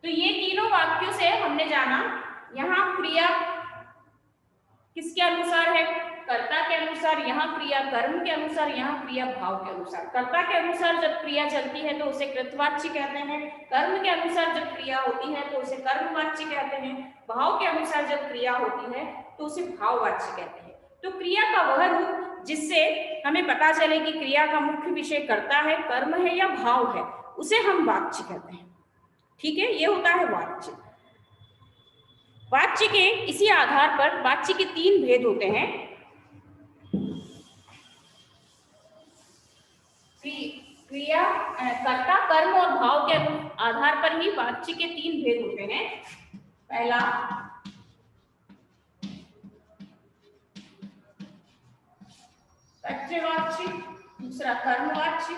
तो ये तीनों वाक्यों से हमने जाना यहाँ क्रिया किसके अनुसार है, कर्ता के अनुसार, यहाँ क्रिया कर्म के अनुसार, यहाँ क्रिया भाव के अनुसार। कर्ता के अनुसार जब क्रिया चलती है तो उसे कृतवाच्य कहते हैं, कर्म के अनुसार जब क्रिया होती है तो उसे कर्मवाच्य कहते हैं, भाव के अनुसार जब क्रिया होती है तो उसे भाववाच्य कहते हैं। तो क्रिया का वह रूप जिससे हमें पता चले कि क्रिया का मुख्य विषय कर्ता है, कर्म है या भाव है, उसे हम वाच्य कहते हैं। ठीक है, ये होता है वाच्य। वाच्य के इसी आधार पर वाच्य के तीन भेद होते हैं। क्रिया कर्ता कर्म और भाव के आधार पर ही वाच्य के तीन भेद होते हैं। पहला कर्तृवाच्य, दूसरा कर्मवाच्य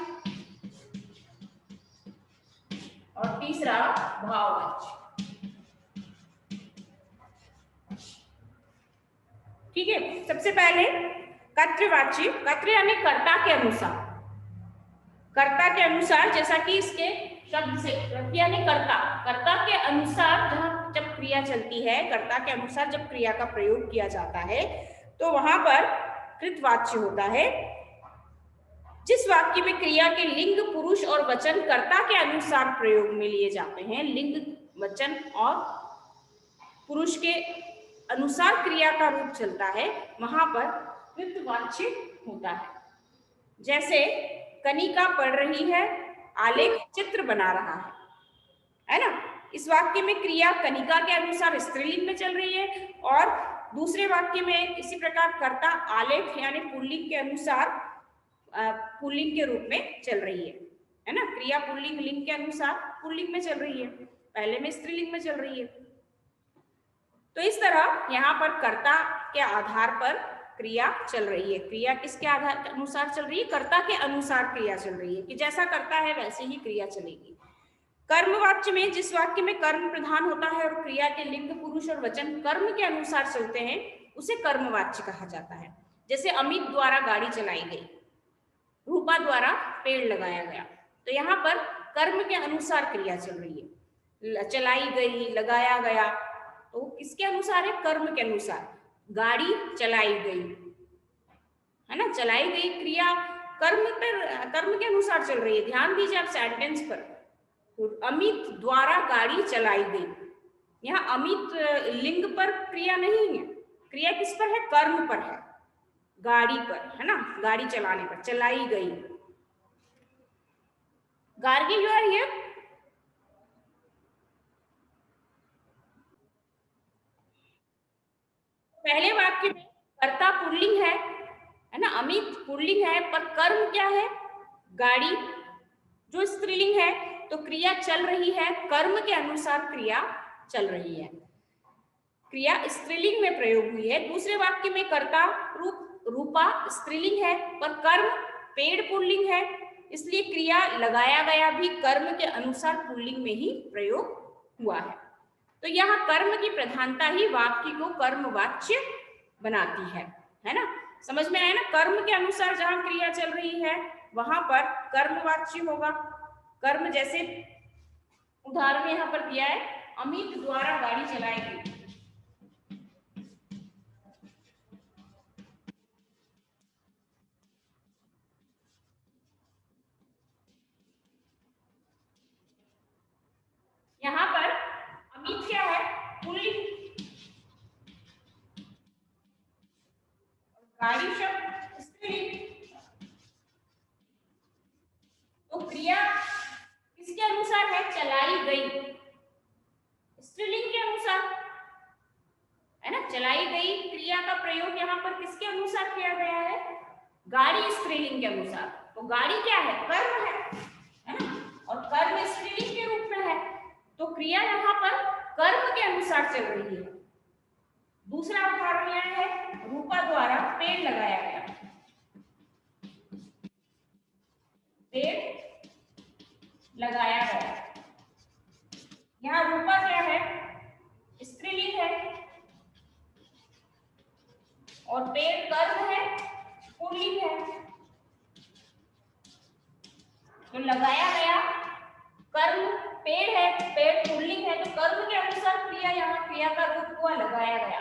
और तीसरा भाववाच्य। ठीक है, सबसे पहले कर्तृवाच्य। कर्तृ यानी कर्ता के अनुसार, कर्ता के अनुसार, जैसा कि इसके शब्द से यानी कर्ता, कर्ता के अनुसार जहां जब क्रिया चलती है, कर्ता के अनुसार जब क्रिया का प्रयोग किया जाता है तो वहां पर कृतवाच्य होता है। जिस वाक्य में क्रिया के लिंग, पुरुष और वचन कर्ता के अनुसार प्रयोग में लिए जाते हैं, लिंग, वचन और पुरुष के अनुसार क्रिया का रूप चलता है, वहां पर कृतवाच्य होता है। जैसे कनिका पढ़ रही है, आलेख चित्र बना रहा है ना। इस वाक्य में क्रिया कनिका के अनुसार स्त्रीलिंग में चल रही है और दूसरे वाक्य में इसी प्रकार कर्ता आलेख यानी पुल्लिंग के अनुसार पुल्लिंग के रूप में चल रही है ना। क्रिया पुल्लिंग लिंग के अनुसार पुल्लिंग में चल रही है, पहले में स्त्रीलिंग में चल रही है। तो इस तरह यहाँ पर कर्ता के आधार पर क्रिया चल रही है। क्रिया किसके आधार के अनुसार चल रही है, कर्ता के अनुसार क्रिया चल रही है कि जैसा करता है वैसे ही क्रिया चलेगी। कर्मवाच्य में जिस वाक्य में कर्म प्रधान होता है और क्रिया के लिंग, पुरुष और वचन कर्म के अनुसार चलते हैं, उसे कर्मवाच्य कहा जाता है। जैसे अमित द्वारा गाड़ी चलाई गई, रूपा द्वारा पेड़ लगाया गया, तो यहाँ पर कर्म के अनुसार क्रिया चल रही है। चलाई गई, लगाया गया, तो किसके अनुसार है, कर्म के अनुसार। गाड़ी चलाई गई है ना, चलाई गई क्रिया कर्म पर, कर्म के अनुसार चल रही है। ध्यान दीजिए आप सेंटेंस पर, तो अमित द्वारा गाड़ी चलाई गई, यहाँ अमित लिंग पर क्रिया नहीं है, क्रिया किस पर है, कर्म पर है, गाड़ी पर है ना, गाड़ी चलाने पर, चलाई गई। Gargi you are here? पहले वाक्य में कर्ता पुल्लिंग है ना, अमित पुल्लिंग है, पर कर्म क्या है, गाड़ी जो स्त्रीलिंग है। तो क्रिया चल रही है, कर्म के अनुसार क्रिया चल रही है, क्रिया स्त्रीलिंग में प्रयोग हुई है। दूसरे वाक्य में कर्ता रूपा स्त्रीलिंग है, पर कर्म पेड़ पुल्लिंग है, इसलिए क्रिया लगाया गया भी कर्म के अनुसार पुल्लिंग में ही प्रयोग हुआ है। तो यहाँ कर्म की प्रधानता ही वाक्य को कर्मवाच्य बनाती है ना। समझ में आया ना, कर्म के अनुसार जहां क्रिया चल रही है वहां पर कर्मवाच्य होगा। कर्म जैसे उदाहरण यहाँ पर दिया है, अमित द्वारा गाड़ी चलाई गई, यहाँ पर अमित क्या है, पुल्लिंग, गाड़ी शब्द स्त्रीलिंग। तो क्रिया किसके अनुसार है, चलाई गई, स्त्रीलिंग के अनुसार है ना। चलाई गई क्रिया का प्रयोग यहाँ पर किसके अनुसार किया गया है, गाड़ी स्त्रीलिंग के अनुसार। तो गाड़ी क्या है, कर्म है ना, और कर्म स्त्रीलिंग के रूप में है, तो क्रिया यहाँ पर कर्म के अनुसार चल रही है। दूसरा उदाहरण यह है, रूपा द्वारा पेड़ लगाया गया, पेड़ लगाया गया, यहाँ रूपा क्या है, स्त्रीलिंग है, और पेड़ कर्म है, पुल्लिंग है। तो लगाया गया कर्म पेड़ है, पेड़ पुल्लिंग है, तो कर्म के अनुसार क्रिया, यहाँ क्रिया का रूप हुआ लगाया गया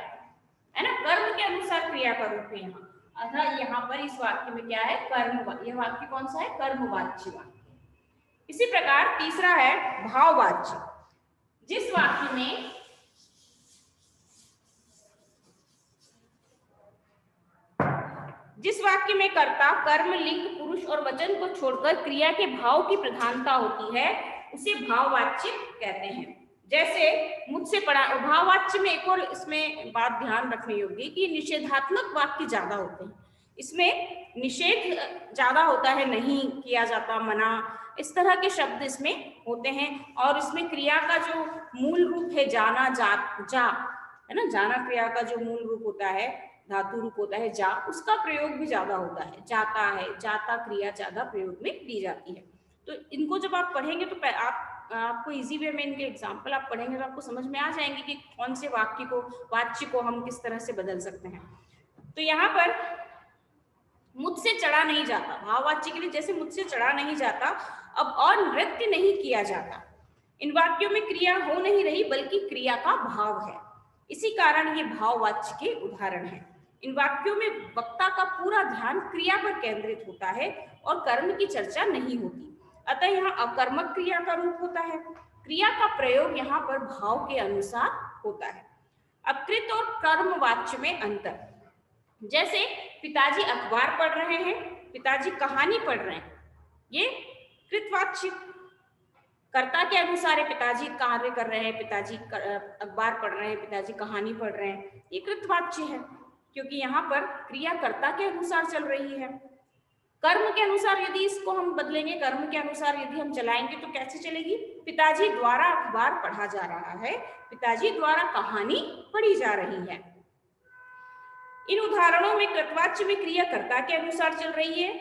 है ना, कर्म के अनुसार क्रिया का रूप है यहाँ। अतः यहाँ पर इस वाक्य में क्या है, कर्म, यह वाक्य कौन सा है, कर्मवाच्य वाक्य। इसी प्रकार तीसरा है भाववाच्य। जिस वाक्य में कर्ता, कर्म, लिंग, पुरुष और वचन को छोड़कर क्रिया के भाव की प्रधानता होती है, उसे भाववाच्य कहते हैं। जैसे मुझसे पढ़ा, भाववाच्य में एक और इसमें बात ध्यान रखने योग्य कि निषेधात्मक वाक्य ज्यादा होते हैं, इसमें निषेध ज्यादा होता है, नहीं किया जाता, मना, इस तरह के शब्द इसमें होते हैं। और इसमें क्रिया का जो मूल रूप है जाना, जा है ना, जाना क्रिया का जो मूल रूप होता है, धातु रूप होता है जा, उसका प्रयोग भी ज्यादा होता है, जाता है, जाता क्रिया ज्यादा प्रयोग में ली जाती है। तो इनको जब आप पढ़ेंगे तो आपको इजी वे में इनके एग्जाम्पल आप पढ़ेंगे तो आपको समझ में आ जाएंगे कि कौन से वाच्य को हम किस तरह से बदल सकते हैं। तो यहाँ पर मुझसे चढ़ा नहीं जाता, भाववाच्य के लिए जैसे मुझसे चढ़ा नहीं जाता, अब और नृत्य नहीं किया जाता, इन वाक्यों में क्रिया हो नहीं रही बल्कि क्रिया का भाव है, इसी कारण ये भाववाच्य के उदाहरण हैं। इन वाक्यों में वक्ता का पूरा ध्यान क्रिया पर केंद्रित होता है और कर्म की चर्चा नहीं होती, अतः यहाँ अकर्मक क्रिया का रूप होता है। क्रिया का प्रयोग यहाँ पर भाव के अनुसार होता है। अब कृत और कर्म वाच्य में अंतर, जैसे पिताजी अखबार पढ़ रहे हैं, पिताजी कहानी पढ़ रहे हैं, ये कृतवाच्य। कर्ता के अनुसार है, पिताजी कार्य कर रहे हैं, पिताजी अखबार पढ़ रहे हैं, पिताजी कहानी पढ़ रहे हैं, ये कृतवाच्य है क्योंकि यहाँ पर क्रिया कर्ता के अनुसार चल रही है। कर्म के अनुसार यदि इसको हम बदलेंगे, कर्म के अनुसार यदि हम चलाएंगे तो कैसे चलेगी, पिताजी द्वारा अखबार पढ़ा जा रहा है, पिताजी द्वारा कहानी पढ़ी जा रही है। इन उदाहरणों में कृतवाच्य में क्रिया कर्ता के अनुसार चल रही है,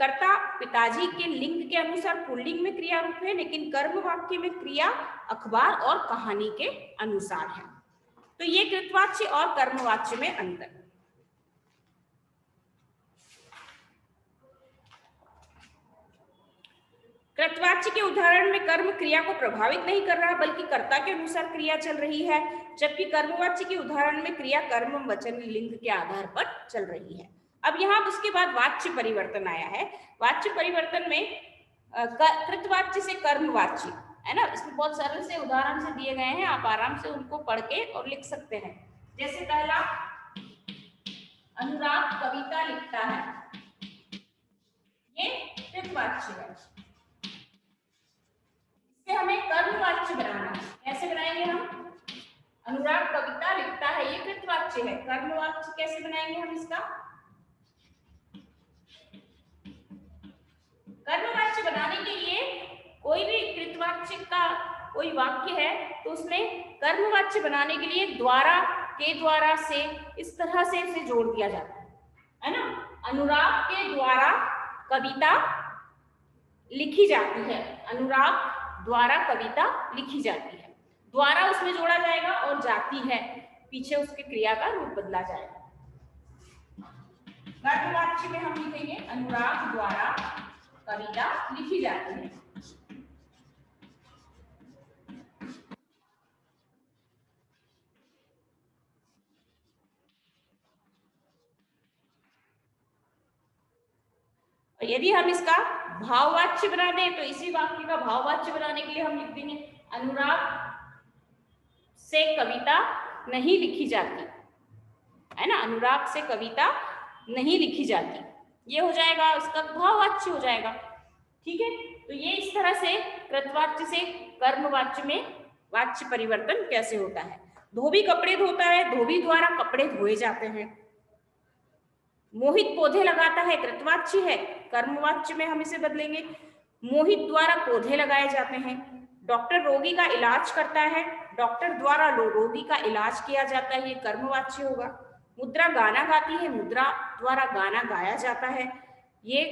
कर्ता पिताजी के लिंग के अनुसार पुल्लिंग में क्रिया रूप है, लेकिन कर्म वाक्य में क्रिया अखबार और कहानी के अनुसार है। तो ये कृतवाच्य और कर्मवाच्य में अंतर। कृतवाच्य के उदाहरण में कर्म क्रिया को प्रभावित नहीं कर रहा बल्कि कर्ता के अनुसार क्रिया चल रही है, जबकि कर्मवाच्य के उदाहरण में क्रिया कर्म, वचन, लिंग के आधार पर चल रही है। अब यहाँ उसके बाद वाच्य परिवर्तन आया है। वाच्य परिवर्तन में कृतवाच्य से कर्मवाच्य है ना, इसमें बहुत सरल से उदाहरण से दिए गए हैं, आप आराम से उनको पढ़ के और लिख सकते हैं। जैसे पहला, अनुराग कविता लिखता है, ये कृतवाच्य है, इसे हमें कर्मवाच्य बनाना है। कैसे बनाएंगे हम, अनुराग कविता लिखता है, ये कृतवाच्य है, कर्मवाच्य कैसे बनाएंगे हम इसका, कर्मवाच्य बनाने के लिए कोई भी कृतवाच्य का कोई वाक्य है तो उसमें कर्मवाच्य बनाने के लिए द्वारा, के द्वारा, से, इस तरह से इसे जोड़ दिया जाता है ना। अनुराग के द्वारा कविता लिखी जाती है, अनुराग द्वारा कविता लिखी जाती है, द्वारा उसमें जोड़ा जाएगा और जाती है पीछे उसके क्रिया का रूप बदला जाएगा। कर्मवाच्य में हम लिखेंगे अनुराग द्वारा कविता लिखी जाती है। यदि हम इसका भाववाच्य बना दें तो इसी वाक्य का भाववाच्य बनाने के लिए हम लिख देंगे अनुराग से कविता नहीं लिखी जाती, है ना, अनुराग से कविता नहीं लिखी जाती, ये हो जाएगा, उसका भाववाच्य हो जाएगा। ठीक है, तो ये इस तरह से कृतवाच्य से कर्मवाच्य में वाच्य परिवर्तन कैसे होता है। धोबी कपड़े धोता है, धोबी द्वारा कपड़े धोए जाते हैं। मोहित पौधे लगाता है, कृतवाच्य है, कर्मवाच्य में हम इसे बदलेंगे मोहित द्वारा पौधे लगाए जाते हैं। डॉक्टर रोगी का इलाज करता है, डॉक्टर द्वारा रोगी का इलाज किया जाता है, ये कर्मवाच्य होगा। मुद्रा गाना गाती है, मुद्रा द्वारा गाना गाया जाता है, ये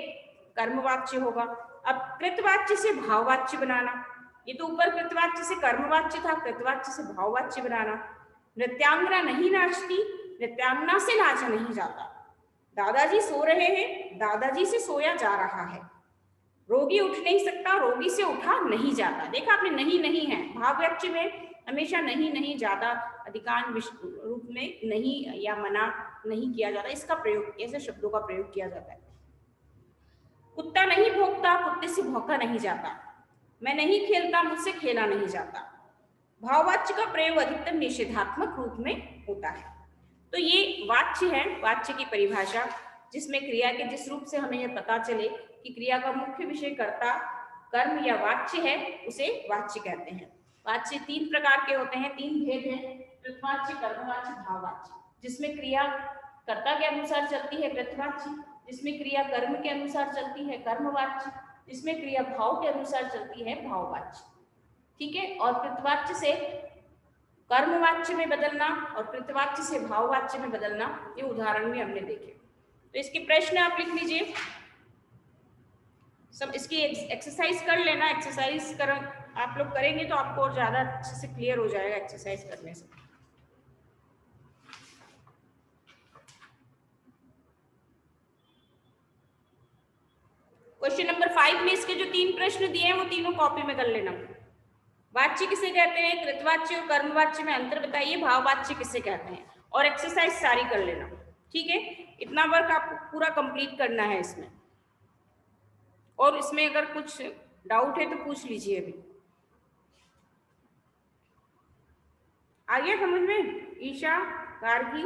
कर्मवाच्य होगा। अब कृतवाच्य से भाववाच्य बनाना, ये तो ऊपर कृतवाच्य से कर्मवाच्य था, कृतवाच्य से भाववाच्य बनाना। नृत्यांगना नहीं नाचती, नृत्यांगना से नाचा नहीं जाता। दादाजी सो रहे हैं, दादाजी से सोया जा रहा है, रोगी उठ नहीं सकता, रोगी से उठा नहीं जाता। देखा आपने, नहीं नहीं है, भाववाच्य में हमेशा नहीं नहीं ज्यादा अधिकांश रूप में नहीं या मना नहीं किया जाता, इसका प्रयोग, ऐसे शब्दों का प्रयोग किया जाता है। कुत्ता नहीं भौंकता, कुत्ते से भौंका नहीं जाता। मैं नहीं खेलता, मुझसे खेला नहीं जाता। भाववाच्य का प्रयोग अधिकतर निषेधात्मक रूप में होता है। तो ये वाच्य है, वाच्य की परिभाषा, जिसमें क्रिया के जिस रूप से हमें यह पता चले कि क्रिया का मुख्य विषय कर्ता, कर्म या वाच्य है, उसे वाच्य कहते हैं। वाच्य 3 प्रकार के होते हैं, 3 भेद हैं, कृतवाच्य, कर्मवाच्य, भाववाच्य। जिसमें क्रिया कर्ता के अनुसार चलती है कृतवाच्य, जिसमें क्रिया कर्म के अनुसार चलती है कर्मवाच्य, जिसमें क्रिया भाव के अनुसार चलती है भाववाच्य। ठीक है, और कृतवाच्य से कर्मवाच्य में बदलना और कृतवाच्य से भाववाच्य में बदलना, ये उदाहरण भी हमने देखे। तो इसके प्रश्न आप लिख लीजिए, सब इसकी एक्सरसाइज कर लेना। एक्सरसाइज कर आप लोग करेंगे तो आपको और ज्यादा अच्छे से क्लियर हो जाएगा एक्सरसाइज करने से। क्वेश्चन नंबर 5 में इसके जो 3 प्रश्न दिए हैं वो तीनों कॉपी में कर लेना। वाच्य किसे कहते हैं, कृतवाच्य और कर्मवाच्य में अंतर बताइए, भाववाच्य किसे कहते हैं, और एक्सरसाइज सारी कर लेना। ठीक है, इतना वर्क आपको पूरा कंप्लीट करना है इसमें। और इसमें अगर कुछ डाउट है तो पूछ लीजिए अभी। आ गया समझ में ईशा, गार्गी?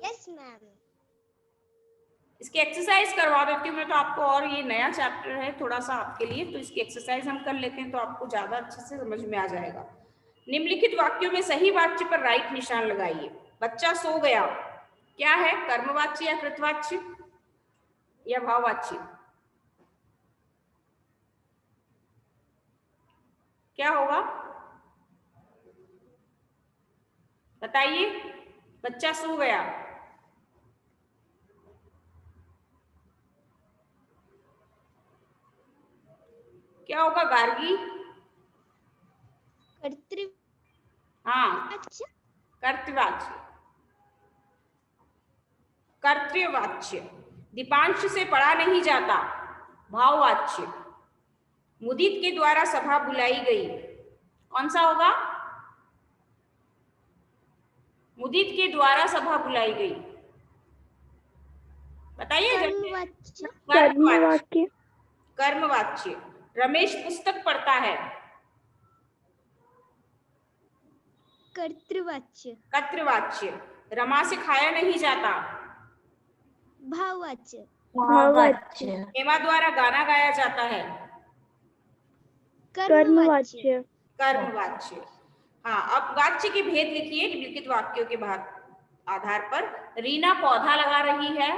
Yes ma'am. इसकी एक्सरसाइज करवा देती हूँ मैं, तो आपको, और ये नया चैप्टर है थोड़ा सा आपके लिए, तो इसकी एक्सरसाइज हम कर लेते हैं तो आपको ज्यादा अच्छे से समझ में आ जाएगा। निम्नलिखित वाक्यों में सही वाच्य पर राइट निशान लगाइए। बच्चा सो गया, क्या है, कर्मवाच्य या कृतवाच्य या भाववाच्य? क्या होगा बताइए, बच्चा सो गया, क्या होगा गार्गी? कर्तृ, हाँ, कर्तवाच्य, कर्तृवाच्य। दीपांश से पढ़ा नहीं जाता, भाववाच्य। मुदित के द्वारा सभा बुलाई गई, कौन सा होगा? मुदित के द्वारा सभा बुलाई गई, बताइए। कर्मवाच्य। कर्मवाच्य, कर्मवाच्य। रमेश पुस्तक पढ़ता है, कर्तृवाच्य। कर्तृवाच्य। रमा से खाया नहीं जाता, भाववाच्य। भाववाच्य। हेमा द्वारा गाना गाया जाता है, कर्मवाच्य। कर्मवाच्य। हाँ, अब वाच्य के भेद लिखिए निम्नलिखित वाक्यों के आधार पर। रीना पौधा लगा रही है,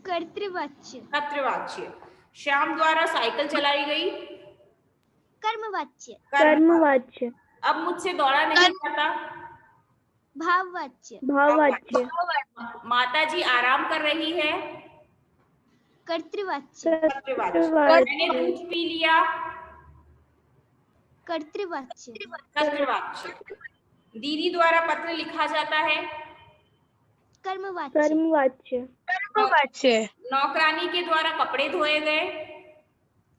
कर्तृवाच्य। कर्तृवाच्य। श्याम द्वारा साइकिल चलाई गई, कर्मवाच्य। कर्मवाच्य। अब मुझसे दौड़ा नहीं जाता, भाववाच्य। भाववाच्य। माता जी आराम कर रही है, कर्तृवाच्य। कर्तृवाच्य। मैंने दूध पी लिया, कर्तृवाच्य। कर्तृवाच्य। दीदी द्वारा पत्र लिखा जाता है, कर्मवाच्य। कर्मवाच्य। कर्मवाच्य। नौकरानी के द्वारा कपड़े धोए गए,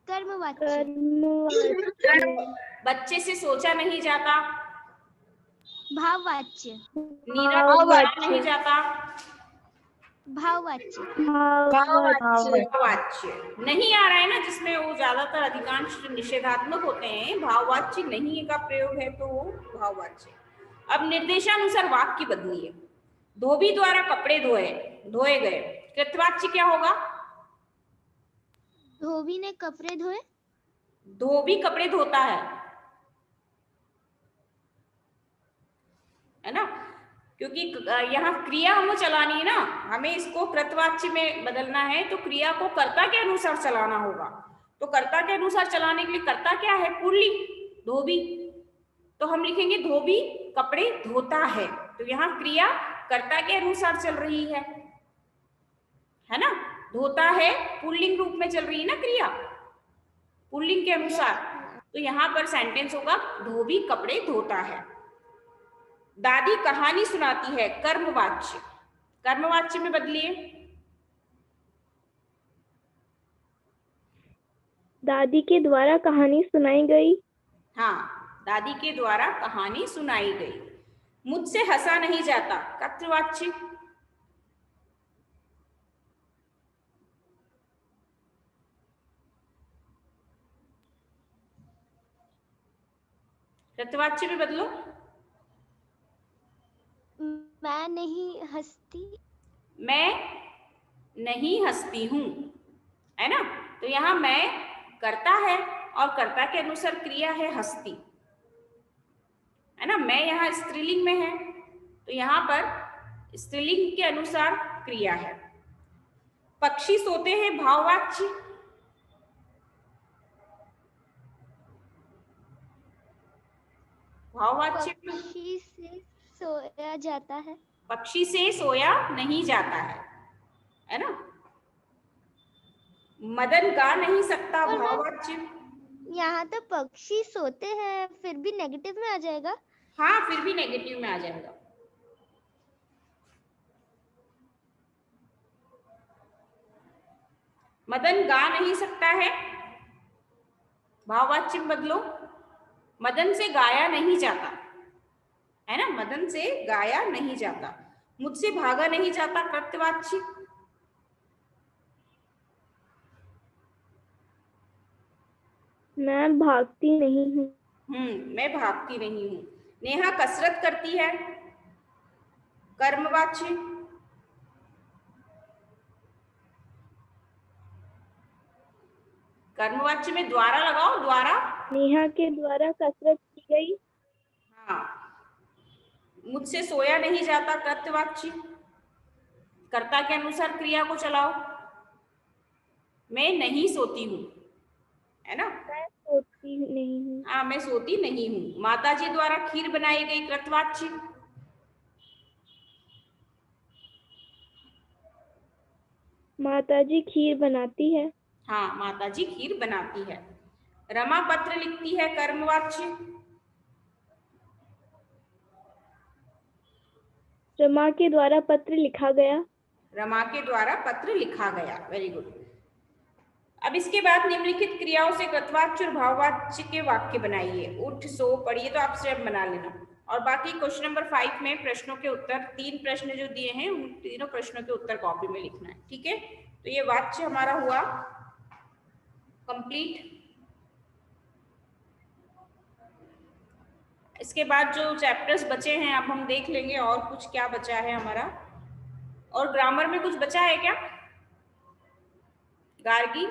कर्मवाच्य। कर्मवाच्य। बच्चे से सोचा नहीं जाता, भाववाच्य। नीरज द्वारा नहीं जाता, भाववाच्य। भाववाच्य। नहीं आ रहा है ना, जिसमें वो ज्यादातर अधिकांश निषेधात्मक होते हैं, भाववाच्य नहीं का प्रयोग है तो वो भाववाच्य। अब निर्देशानुसार वाक्य बदलिए। धोबी द्वारा कपड़े धोए गए, कृतवाच्य क्या होगा? धोबी ने कपड़े धोए, धोबी कपड़े धोता है ना, क्योंकि यहाँ क्रिया हमें चलानी है ना, हमें इसको कृतवाच्य में बदलना है, तो क्रिया को कर्ता के अनुसार चलाना होगा। तो कर्ता के अनुसार चलाने के लिए कर्ता क्या है? पुल्लिंग, धोबी। तो हम लिखेंगे धोबी कपड़े धोता है, तो यहाँ क्रिया कर्ता के अनुसार चल रही है ना, धोता है पुल्लिंग रूप में चल रही है ना क्रिया, पुल्लिंग के अनुसार। तो यहाँ पर सेंटेंस होगा धोबी कपड़े धोता है। दादी कहानी सुनाती है, कर्मवाच्य, कर्मवाच्य में बदलिए। दादी के द्वारा कहानी सुनाई गई। हाँ, दादी के द्वारा कहानी सुनाई गई। मुझसे हंसा नहीं जाता, कर्तृवाच्य। कृतवाच्य भी बदलो। मैं नहीं हंसती। मैं नहीं हंसती हूँ, है ना। तो यहाँ मैं कर्ता है और कर्ता के अनुसार क्रिया है हंसती, है ना। मैं यहाँ स्त्रीलिंग में है, तो यहाँ पर स्त्रीलिंग के अनुसार क्रिया है। पक्षी सोते हैं, भाववाच्य। भाववाच्य। पक्षी से सोया जाता है। पक्षी से सोया नहीं जाता है ना। मदन गा नहीं सकता, पर मैम भाववाच्य। यहाँ तो पक्षी सोते हैं, फिर भी नेगेटिव में आ जाएगा। हाँ, फिर भी नेगेटिव में आ जाएगा। मदन गा नहीं सकता है, भाववाच्य बदलो। मदन से गाया नहीं जाता, है ना। मदन से गाया नहीं जाता। मुझसे भागा नहीं जाता, कर्तवाच्य। मैं भागती नहीं हूँ। मैं भागती नहीं हूँ। नेहा कसरत करती है, कर्मवाच्य। कर्मवाच्य में द्वारा लगाओ, द्वारा। नेहा के द्वारा कसरत की गई। हाँ, मुझसे सोया नहीं जाता, कर्तवाच्य। कर्ता के अनुसार क्रिया को चलाओ। मैं नहीं सोती हूँ, है ना। मैं सोती नहीं हूँ। हाँ, मैं सोती नहीं हूँ। माताजी द्वारा खीर बनाई गई, कृतवाच्य। माताजी खीर बनाती है। हाँ, माताजी खीर बनाती है। रमा पत्र लिखती है, कर्मवाच्य। रमा के द्वारा पत्र लिखा गया। रमा के द्वारा पत्र लिखा गया, वेरी गुड। अब इसके बाद निम्नलिखित क्रियाओं से कृतवाच्य और भाववाच्य के वाक्य बनाइए। उठ, सो, पढ़िए तो आप स्वयं बना लेना। और बाकी क्वेश्चन नंबर 5 में प्रश्नों के उत्तर, 3 प्रश्न जो दिए हैं उन तीनों प्रश्नों के उत्तर कॉपी में लिखना है, ठीक है। तो ये वाच्य हमारा हुआ कंप्लीट। इसके बाद जो चैप्टर्स बचे हैं अब हम देख लेंगे और कुछ क्या बचा है हमारा। और ग्रामर में कुछ बचा है क्या गार्गी?